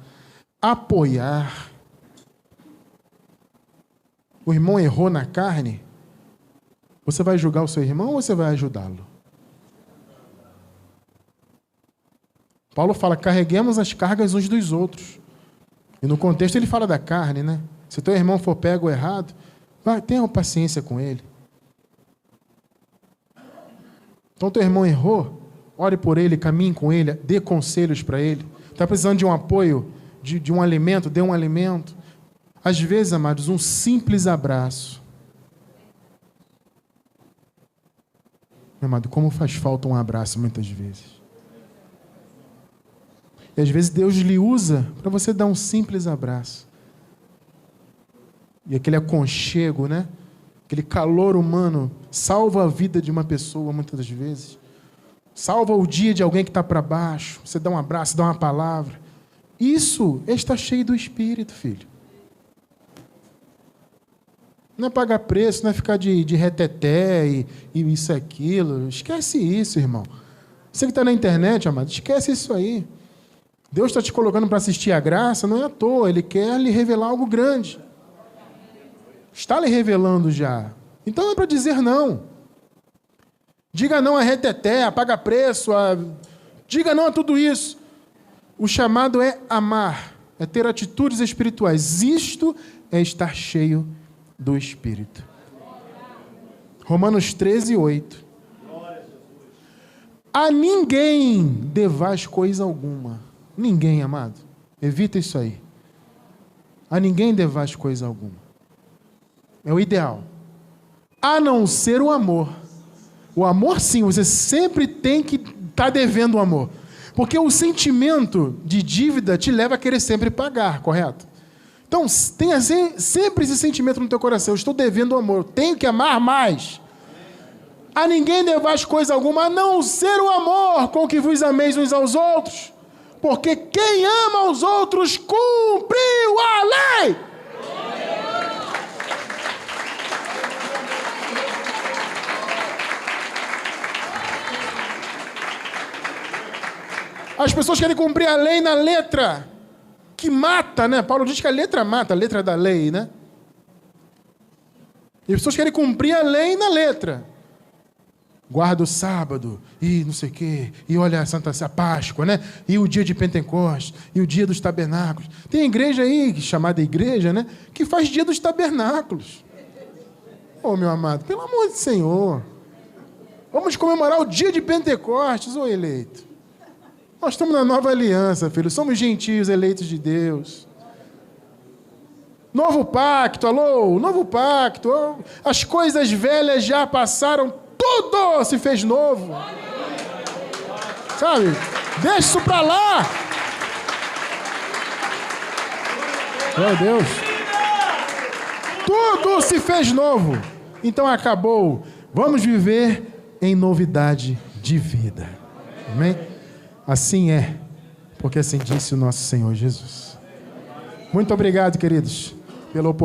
apoiar. O irmão errou na carne, você vai julgar o seu irmão ou você vai ajudá-lo? Paulo fala, carreguemos as cargas uns dos outros. E no contexto ele fala da carne, né? Se teu irmão for pego errado, tenha paciência com ele. Então teu irmão errou, ore por ele, caminhe com ele, dê conselhos para ele. Está precisando de um apoio, de um alimento, dê um alimento. Às vezes, amados, um simples abraço. Meu amado, como faz falta um abraço muitas vezes. E às vezes Deus lhe usa para você dar um simples abraço. E aquele aconchego, né? Aquele calor humano salva a vida de uma pessoa muitas das vezes. Salva o dia de alguém que está para baixo. Você dá um abraço, dá uma palavra. Isso está cheio do Espírito, filho. Não é pagar preço, não é ficar de reteté e isso e aquilo. Esquece isso, irmão. Você que está na internet, amado, esquece isso aí. Deus está te colocando para assistir a graça, não é à toa. Ele quer lhe revelar algo grande. Está lhe revelando já. Então é para dizer não. Diga não a reteté, a paga preço, diga não a tudo isso. O chamado é amar, é ter atitudes espirituais. Isto é estar cheio do Espírito. Romanos 13, 8. A ninguém devais coisa alguma. Ninguém, amado. Evita isso aí. A ninguém devais coisa alguma. É o ideal. A não ser o amor. O amor, sim, você sempre tem que estar devendo o amor. Porque o sentimento de dívida te leva a querer sempre pagar, correto? Então, tenha sempre esse sentimento no teu coração. Eu estou devendo o amor. Eu tenho que amar mais. A ninguém devais coisa alguma, a não ser o amor com que vos ameis uns aos outros. Porque quem ama aos outros cumpriu a lei. As pessoas querem cumprir a lei na letra, que mata, né? Paulo diz que a letra mata, a letra da lei, né? E as pessoas querem cumprir a lei na letra. Guarda o sábado, e não sei o quê, e olha a Páscoa, né? E o dia de Pentecostes, e o dia dos tabernáculos. Tem igreja aí, chamada igreja, né? Que faz dia dos tabernáculos. Ô, meu amado, pelo amor do Senhor. Vamos comemorar o dia de Pentecostes, ô eleito. Nós estamos na nova aliança, filho. Somos gentios, eleitos de Deus. Novo pacto, alô? Novo pacto. As coisas velhas já passaram, tudo se fez novo. Sabe? Deixa isso pra lá. Meu Deus. Tudo se fez novo. Então acabou. Vamos viver em novidade de vida. Amém? Assim é, porque assim disse o nosso Senhor Jesus. Muito obrigado, queridos, pela oportunidade.